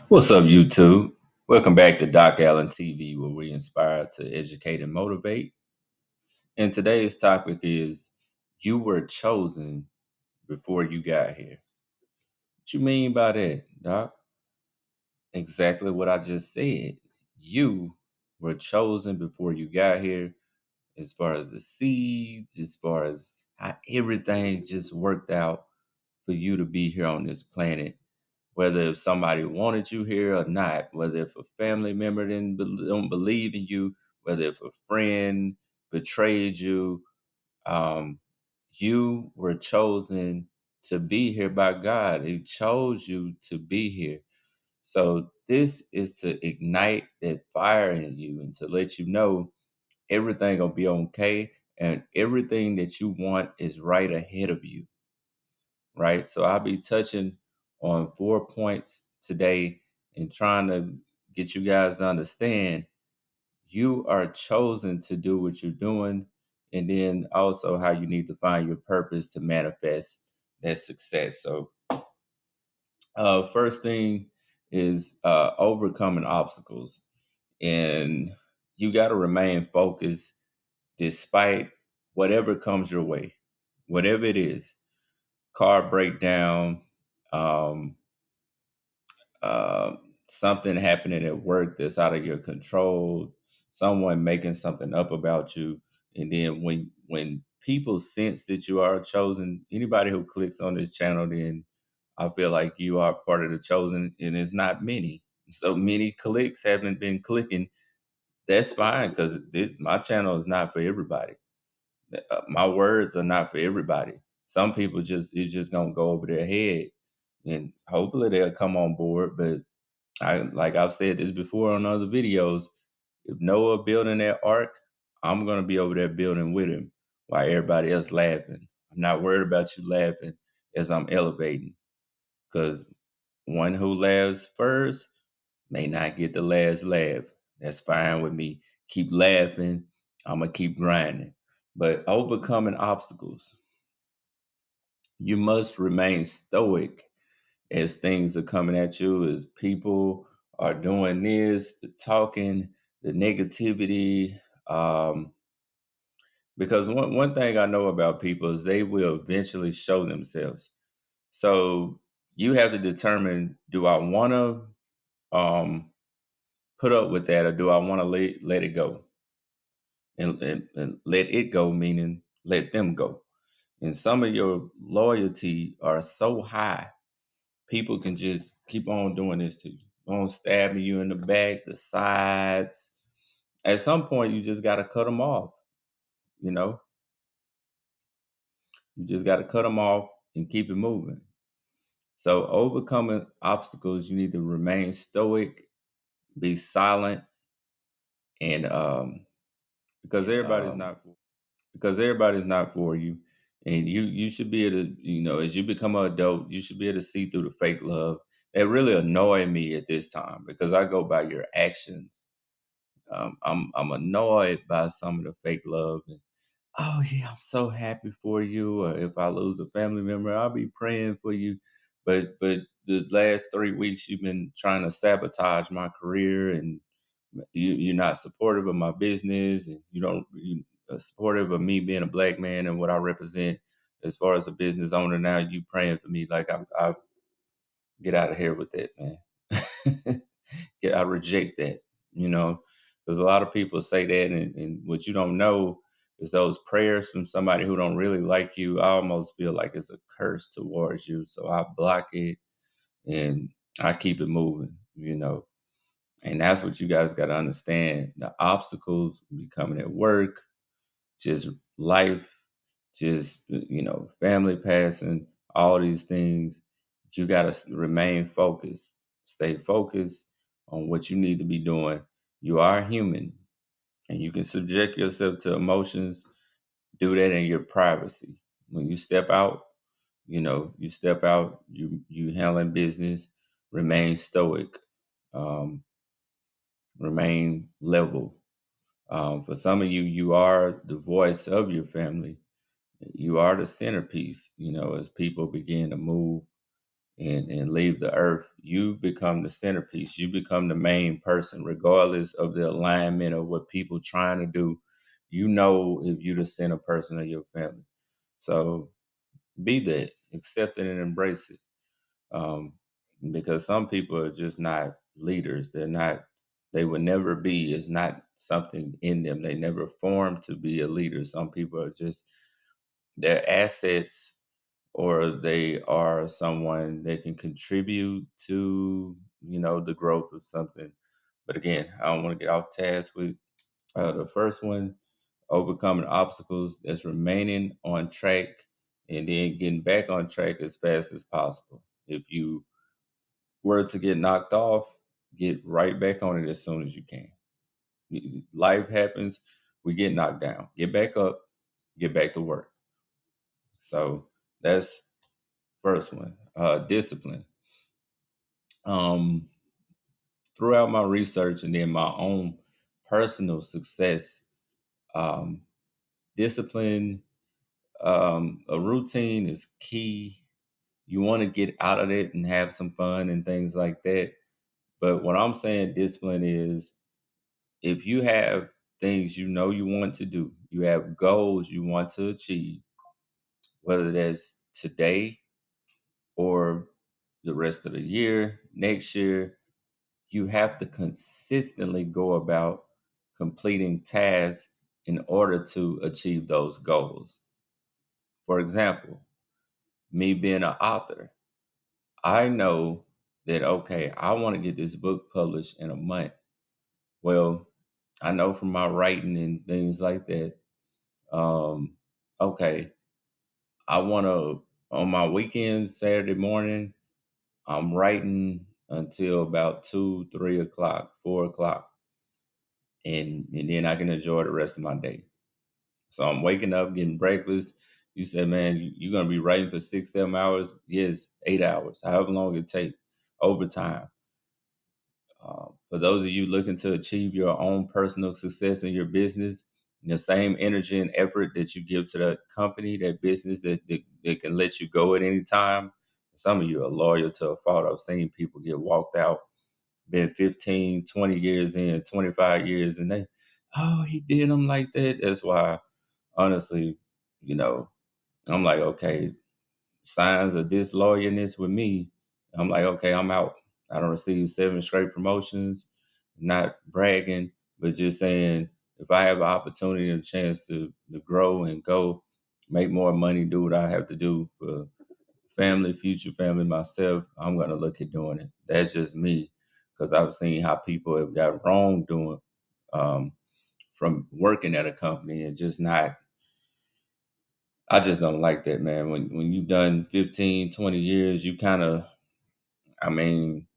What's up, YouTube? Welcome back to Doc Allen TV, where we inspire to educate and motivate. And today's topic is you were chosen before you got here. What you mean by that, Doc? Exactly what I just said. You were chosen before you got here, as far as the seeds, as far as how everything just worked out for you to be here on this planet. Whether if somebody wanted you here or not, whether if a family member don't believe in you, whether if a friend betrayed you, um, you were chosen to be here by God. He chose you to be here. So this is to ignite that fire in you and to let you know everything gonna be okay and everything that you want is right ahead of you, right? So I'll be touching on 4 points today and trying to get you guys to understand you are chosen to do what you're doing, and then also how you need to find your purpose to manifest that success. So, first thing is overcoming obstacles, and you got to remain focused despite whatever comes your way, whatever it is, car breakdown, um, uh, something happening at work that's out of your control, someone making something up about you, and then when people sense that you are chosen, anybody who clicks on this channel, then I feel like you are part of the chosen, and it's not many. So many clicks haven't been clicking. That's fine because my channel is not for everybody. My words are not for everybody. Some people just it's just gonna go over their head, and hopefully they'll come on board. But like I've said this before on other videos, if Noah building that ark, I'm gonna be over there building with him while everybody else laughing. I'm not worried about you laughing as I'm elevating, because one who laughs first may not get the last laugh. That's fine with me. Keep laughing. I'm gonna keep grinding. But overcoming obstacles, you must remain stoic as things are coming at you, as people are doing this, the talking, the negativity. Because one thing I know about people is they will eventually show themselves. So you have to determine, do I want to put up with that, or do I want to let it go? And let it go, meaning let them go. And some of your loyalty are so high, people can just keep on doing this to you, on stabbing you in the back, the sides. At some point, you just got to cut them off. You know, you just got to cut them off and keep it moving. So, overcoming obstacles, you need to remain stoic, be silent, and because everybody's not for you, and you should be able to, as you become an adult, you should be able to see through the fake love. That really annoyed me at this time because I go by your actions. I'm annoyed by some of the fake love. And, oh yeah, I'm so happy for you. Or if I lose a family member, I'll be praying for you. But the last 3 weeks, you've been trying to sabotage my career, and you're not supportive of my business, and you supportive of me being a black man and what I represent as far as a business owner. Now you praying for me, like I get out of here with that, man. I reject that, you know, because a lot of people say that, and what you don't know is those prayers from somebody who don't really like you. I almost feel like it's a curse towards you, so I block it and I keep it moving, and that's what you guys got to understand. The obstacles becoming at work, just life, just, family passing, all these things. You got to remain focused, stay focused on what you need to be doing. You are human, and you can subject yourself to emotions. Do that in your privacy. When you step out, you handling business, remain stoic, um, remain level. For some of you, you are the voice of your family. You are the centerpiece, as people begin to move and leave the earth, you become the centerpiece. You become the main person, regardless of the alignment of what people trying to do. You know if you're the center person of your family. So be that, accept it and embrace it. Um, because some people are just not leaders. They're not, they would never be, it's not something in them. They never formed to be a leader. Some people are just, they're assets, or they are someone that can contribute to, the growth of something. But again, I don't want to get off task with the first one, overcoming obstacles. That's remaining on track and then getting back on track as fast as possible. If you were to get knocked off, get right back on it as soon as you can. Life happens, we get knocked down. Get back up, get back to work. So that's first one. Discipline. Um, Throughout my research and then my own personal success, um, discipline, a routine is key. You want to get out of it and have some fun and things like that. But what I'm saying, discipline is, if you have things you want to do, you have goals you want to achieve, whether that's today or the rest of the year, next year, you have to consistently go about completing tasks in order to achieve those goals. For example, me being an author, I know that, okay, I want to get this book published in a month. Well, I know from my writing and things like that, um, okay, I want to, on my weekends, Saturday morning, I'm writing until about 2, 3 o'clock, 4 o'clock, and then I can enjoy the rest of my day. So I'm waking up, getting breakfast. You said, man, you're gonna be writing for 6, 7 hours? Yes, 8 hours, however long it takes, overtime. For those of you looking to achieve your own personal success in your business, the same energy and effort that you give to that company, that business that can let you go at any time. Some of you are loyal to a fault. I've seen people get walked out, been 15, 20 years in, 25 years, and oh, he did them like that. That's why, honestly, you know, I'm like, okay, signs of disloyalness with me, I'm like, okay, I'm out. I don't receive 7 straight promotions, not bragging, but just saying, if I have an opportunity and a chance to grow and go make more money, do what I have to do for family, future family, myself, I'm going to look at doing it. That's just me, because I've seen how people have got wrong doing, um, from working at a company and just not, I just don't like that, man. When you've done 15, 20 years, you kind of, I mean,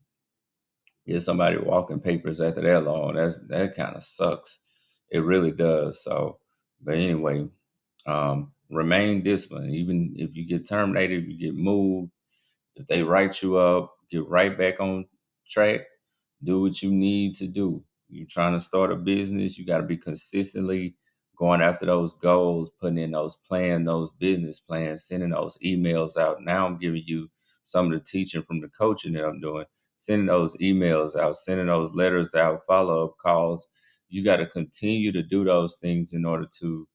get somebody walking papers after that long. That kind of sucks. It really does. So, but anyway, remain disciplined. Even if you get terminated, if you get moved, if they write you up, get right back on track. Do what you need to do. You're trying to start a business, you got to be consistently going after those goals, putting in those plans, those business plans, sending those emails out. Now I'm giving you some of the teaching from the coaching that I'm doing, sending those emails out, sending those letters out, follow up calls. You got to continue to do those things in order to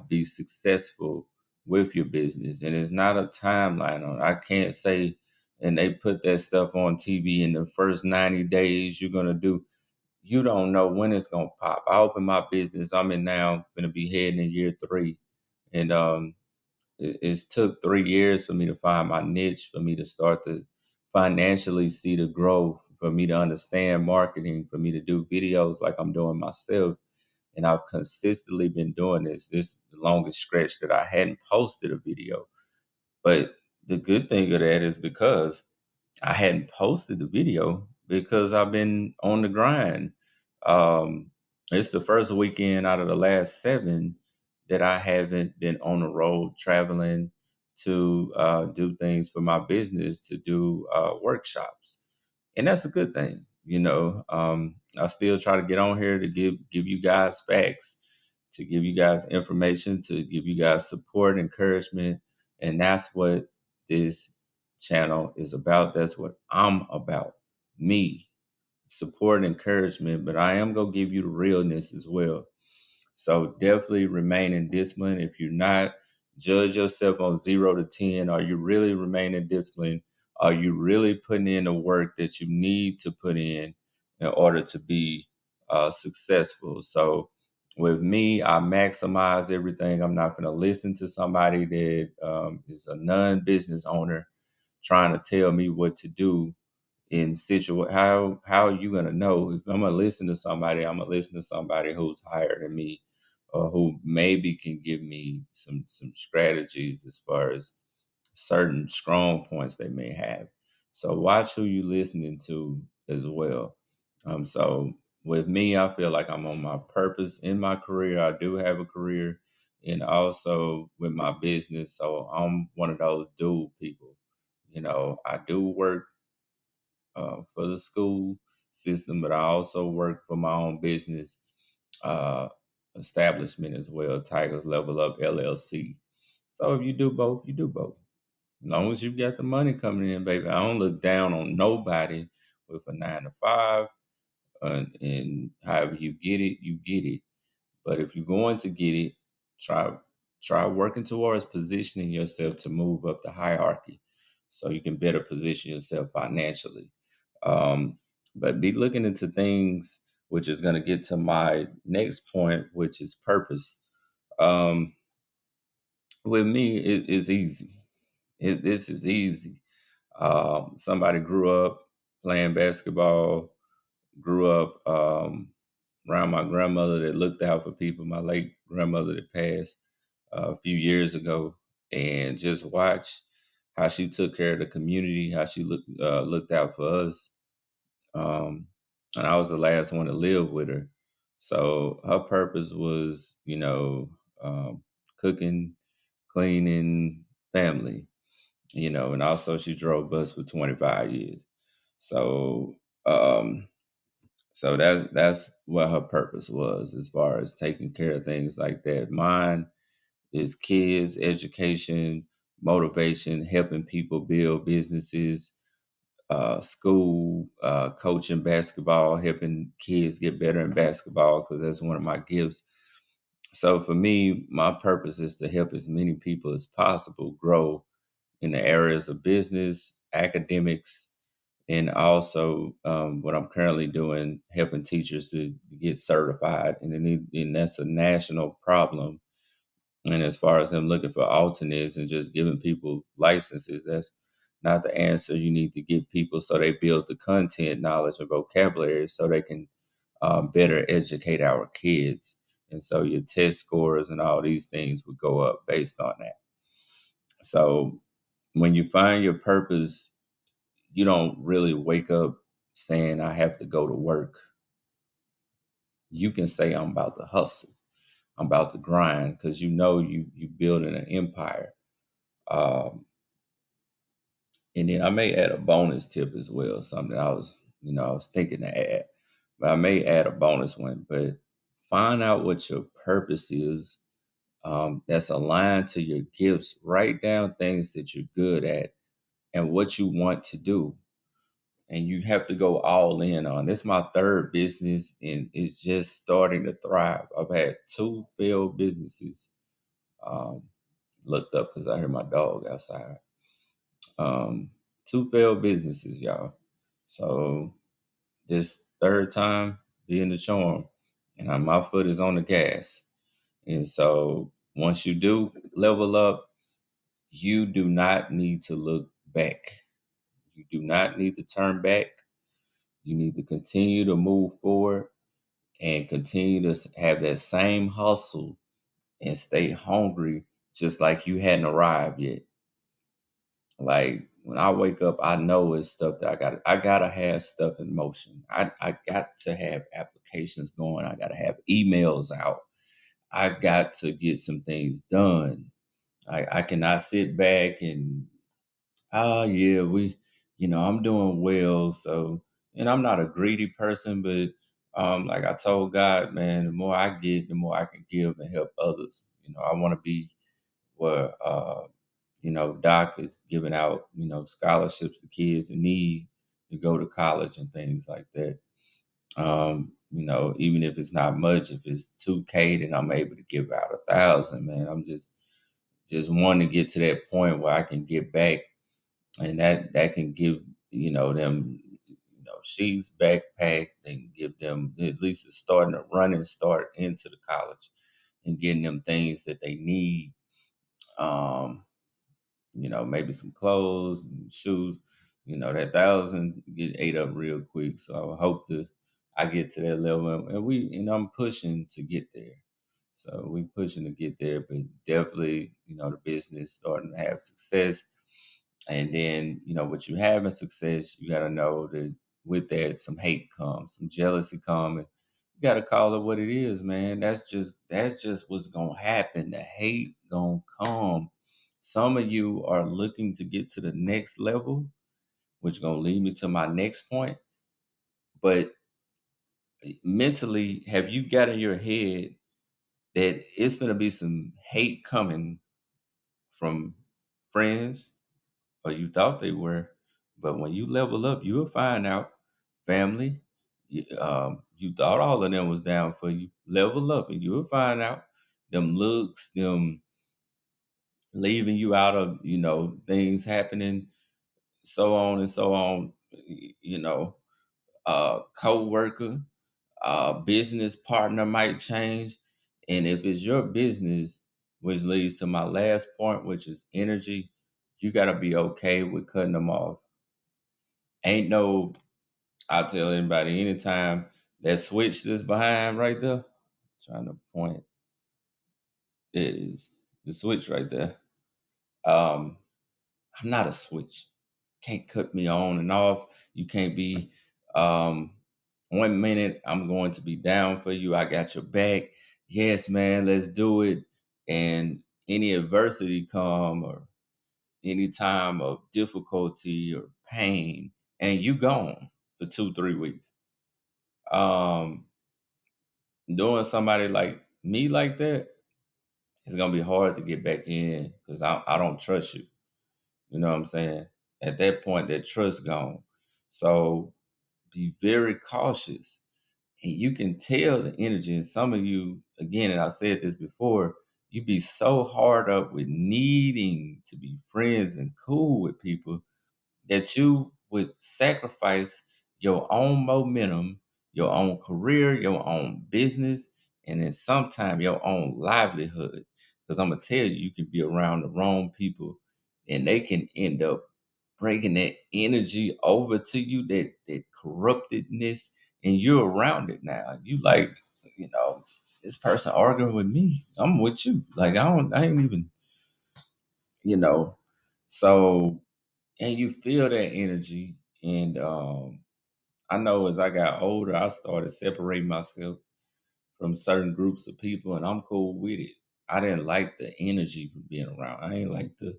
be successful with your business. And it's not a timeline on it. I can't say, and they put that stuff on TV in the first 90 days you're going to do. You don't know when it's going to pop. I open my business. I'm in now, going to be heading in year 3. And it's took 3 years for me to find my niche, for me to start to financially see the growth, for me to understand marketing, for me to do videos like I'm doing myself. And I've consistently been doing this. This is the longest stretch that I hadn't posted a video. But the good thing of that is, because I hadn't posted the video, because I've been on the grind. Um, it's the first weekend out of the last 7 that I haven't been on the road traveling to do things for my business, to do workshops, and that's a good thing. I still try to get on here to give you guys facts, to give you guys information, to give you guys support, encouragement, and that's what this channel is about. That's what I'm about. Me, support and encouragement, but I am gonna give you the realness as well. So definitely remain in discipline. If you're not, judge yourself on 0 to 10. Are you really remaining disciplined? Are you really putting in the work that you need to put in order to be successful? So with me, I maximize everything. I'm not going to listen to somebody that is a non-business owner trying to tell me what to do in how are you gonna know? If I'm gonna listen to somebody, I'm gonna listen to somebody who's higher than me, or who maybe can give me some strategies as far as certain strong points they may have. So watch who you listening to as well. So with me, I feel like I'm on my purpose in my career. I do have a career, and also with my business. So I'm one of those dual people. I do work for the school system, but I also work for my own business uh, establishment as well, Tigers Level Up LLC. So if you do both, you do both. As long as you got the money coming in, baby. I don't look down on nobody with a 9 to 5, and however you get it, you get it. But if you're going to get it, try try working towards positioning yourself to move up the hierarchy, so you can better position yourself financially. Um, but be looking into things, which is going to get to my next point, which is purpose. Um, with me, it is easy. This is easy. Somebody grew up playing basketball, grew up around my grandmother that looked out for people, my late grandmother that passed a few years ago, and just watch how she took care of the community, how she looked out for us. Um, and I was the last one to live with her. So her purpose was, cooking, cleaning, family, and also she drove bus for 25 years. So, um, so that's what her purpose was as far as taking care of things like that. Mine is kids, education, motivation, helping people build businesses, school, coaching basketball, helping kids get better in basketball because that's one of my gifts. So for me, my purpose is to help as many people as possible grow in the areas of business, academics, and also what I'm currently doing, helping teachers to get certified. And that's a national problem. And as far as them looking for alternates and just giving people licenses, that's not the answer. You need to give people so they build the content, knowledge, and vocabulary so they can better educate our kids. And so your test scores and all these things would go up based on that. So when you find your purpose, you don't really wake up saying, I have to go to work. You can say, I'm about to hustle. I'm about to grind because you building an empire. Um, and then I may add a bonus tip as well, something I was thinking to add, but I may add a bonus one. But find out what your purpose is, that's aligned to your gifts. Write down things that you're good at and what you want to do. And you have to go all in on. This is my third business, and it's just starting to thrive. I've had two failed businesses. Um, Looked up because I heard my dog outside. Um, Two failed businesses, y'all. So this third time being the charm, and my foot is on the gas. And so once you do level up, you do not need to look back. You do not need to turn back. You need to continue to move forward and continue to have that same hustle and stay hungry, just like you hadn't arrived yet. Like when I wake up, I know it's stuff that I gotta have stuff in motion. I got to have applications going. I gotta have emails out. I got to get some things done. I cannot sit back and yeah, I'm doing well. So, and I'm not a greedy person, but like I told God, man, the more I get, the more I can give and help others. I want to be where Doc is giving out, scholarships to kids in need to go to college and things like that. Even if it's not much, if it's 2K, then I'm able to give out 1,000, man. I'm just wanting to get to that point where I can get back, and that can give, them, she's backpack and give them at least a running start into the college and getting them things that they need. Um, maybe some clothes, and shoes. That 1,000 get ate up real quick. So I hope I get to that level, and I'm pushing to get there. So we pushing to get there, but definitely, the business starting to have success. And then, what you have in success, you got to know that with that, some hate comes, some jealousy comes. And you got to call it what it is, man. That's just what's gonna happen. The hate gonna come. Some of you are looking to get to the next level, which is gonna lead me to my next point. But mentally, have you got in your head that it's gonna be some hate coming from friends, or you thought they were, but when you level up, you'll find out. Family, you thought all of them was down for you. Level up, and you'll find out. Them looks, them leaving you out of, things happening, so on and so on. You know, co-worker, business partner might change, and if it's your business, which leads to my last point, which is energy, you got to be okay with cutting them off. Ain't no, I'll tell anybody anytime that switch that's behind right there, trying to point, it is the switch right there. Um, I'm not a switch. Can't cut me on and off. You can't be, um, 1 minute I'm going to be down for you. I got your back. Yes, man, let's do it. And any adversity come, or any time of difficulty or pain, and you gone for 2, 3 weeks. Um, Doing somebody like me like that, it's gonna be hard to get back in because I don't trust you. You know what I'm saying? At that point, that trust gone. So be very cautious, and you can tell the energy. And some of you, again, and I said this before, you be so hard up with needing to be friends and cool with people that you would sacrifice your own momentum, your own career, your own business, and then sometime your own livelihood. Because I'm gonna tell you, you can be around the wrong people, and they can end up bringing that energy over to you, that corruptedness, and you're around it now. You like, you know, this person arguing with me. I'm with you. Like I ain't even, you know. So, and you feel that energy. And I know as I got older, I started separating myself from certain groups of people, and I'm cool with it. I didn't like the energy from being around. I ain't like the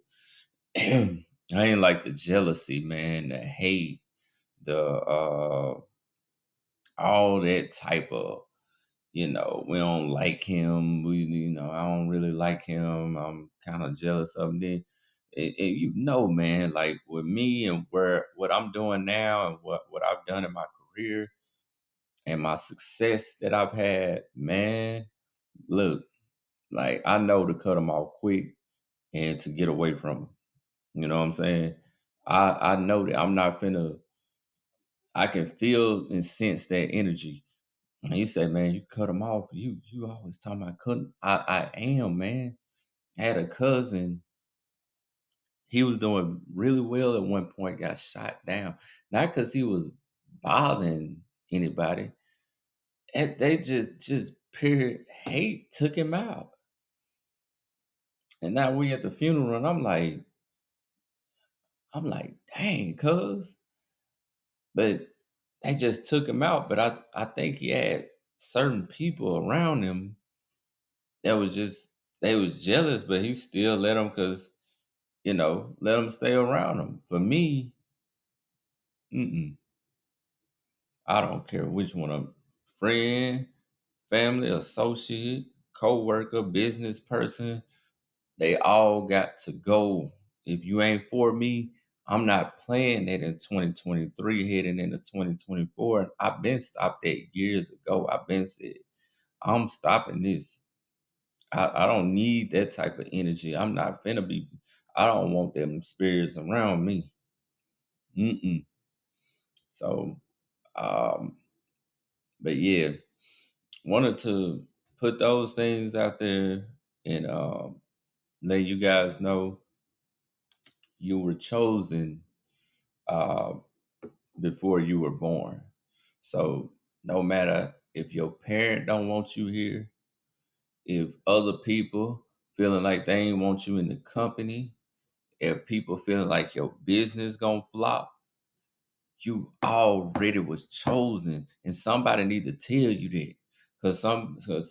I ain't like the jealousy, man, the hate, the all that type of, we don't like him. I don't really like him. I'm kind of jealous of him. Then, and man, like with me and what I'm doing now and what I've done in my career and my success that I've had, man, look, like I know to cut them off quick and to get away from them. You know what I'm saying? I know that I'm not finna. I can feel and sense that energy. And you say, man, you cut them off. You always talking about cutting. I am, man. I had a cousin. He was doing really well at one point, got shot down. Not because he was bothering anybody. And they just pure hate took him out. And now we at the funeral, and I'm like, dang, cuz. But they just took him out. But I think he had certain people around him that was just they was jealous, but he still let them because let them stay around him. For me, mm-mm, I don't care which one of them, friend, family, associate, co-worker, business person, they all got to go. If you ain't for me, I'm not playing that in 2023 heading into 2024. I've been stopped that years ago. I've been said, I'm stopping this. I don't need that type of energy. I'm not finna be, I don't want them spirits around me. Mm-mm. So, um, but yeah, wanted to put those things out there and let you guys know you were chosen uh, before you were born. So no matter if your parent don't want you here, if other people feeling like they ain't want you in the company, if people feeling like your business gonna flop, you already was chosen, and somebody need to tell you that. Cause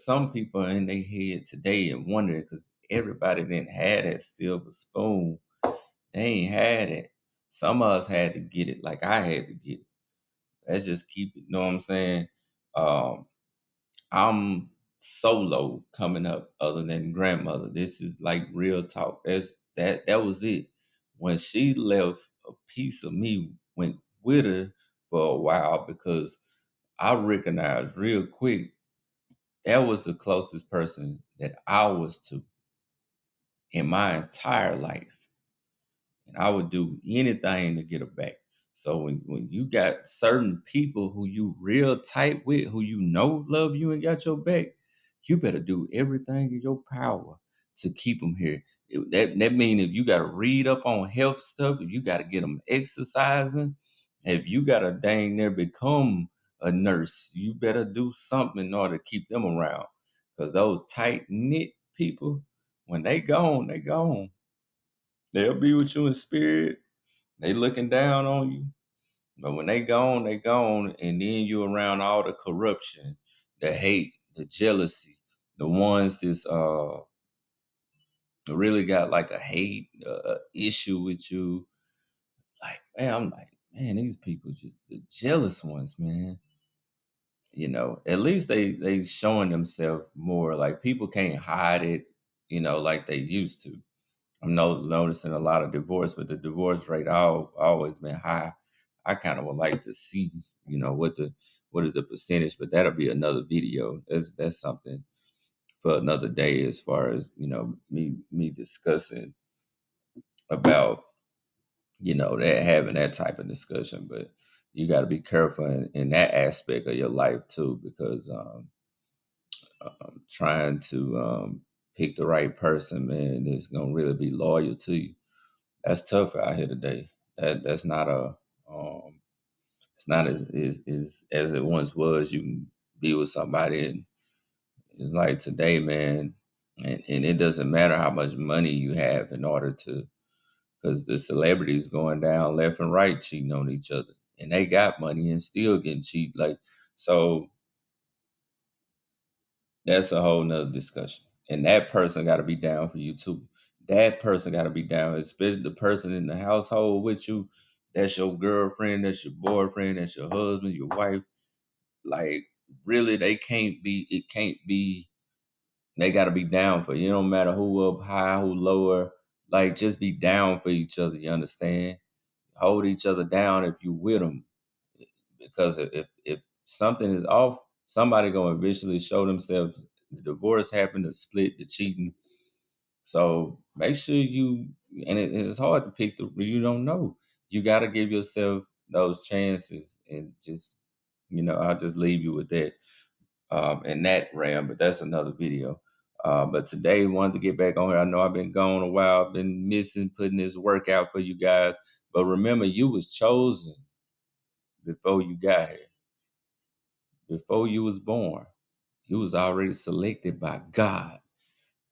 some people are in their head today and wondering, cause everybody didn't have that silver spoon. They ain't had it. Some of us had to get it, like I had to get it. Let's just keep it. Know what I'm saying? Um, I'm solo coming up, other than grandmother. This is like real talk. That was it. When she left, a piece of me went with her for a while because I recognized real quick that was the closest person that I was to in my entire life. And I would do anything to get her back. So when you got certain people who you real tight with, who you know love you and got your back, you better do everything in your power to keep them here. That means if you got to read up on health stuff, if you got to get them exercising, if you got to dang near become a nurse, you better do something in order to keep them around. Because those tight knit people, when they gone, they gone. They'll be with you in spirit. They looking down on you. But when they gone, and then you around all the corruption, the hate, the jealousy, the ones that's really got like a hate issue with you. Like, man, I'm like, man, these people just the jealous ones, man. At least they showing themselves more. Like people can't hide it, like they used to. I'm noticing a lot of divorce, but the divorce rate always been high. I kind of would like to see, what is the percentage, but that'll be another video. That's something for another day, as far as me discussing about that, having that type of discussion. But you got to be careful in that aspect of your life too, because trying to pick the right person, man, is gonna really be loyal to you. That's tough out here today. That's not it's not as it once was. You can be with somebody, and it's like today, man, and it doesn't matter how much money you have in order to, because the celebrities going down left and right cheating on each other, and they got money and still getting cheated. Like, so that's a whole nother discussion. And that person got to be down for you too. That person got to be down, especially the person in the household with you. That's your girlfriend, that's your boyfriend, that's your husband, your wife. Like, really, they can't be, it can't be, they got to be down for you. It don't matter who up high, who lower. Like, just be down for each other, you understand? Hold each other down if you with them. Because if something is off, somebody gonna eventually show themselves. The divorce happened, the split, the cheating. So make sure it's hard to pick you don't know. You got to give yourself those chances, and just I'll just leave you with that in that realm. But that's another video. But today, wanted to get back on here. I know I've been gone a while. I've been missing putting this work out for you guys. But remember, you was chosen before you got here. Before you was born, you was already selected by God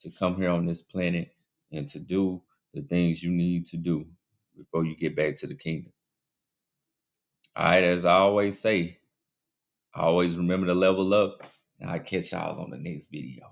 to come here on this planet and to do the things you need to do before you get back to the kingdom. All right, as I always say, always remember to level up, and I'll catch y'all on the next video.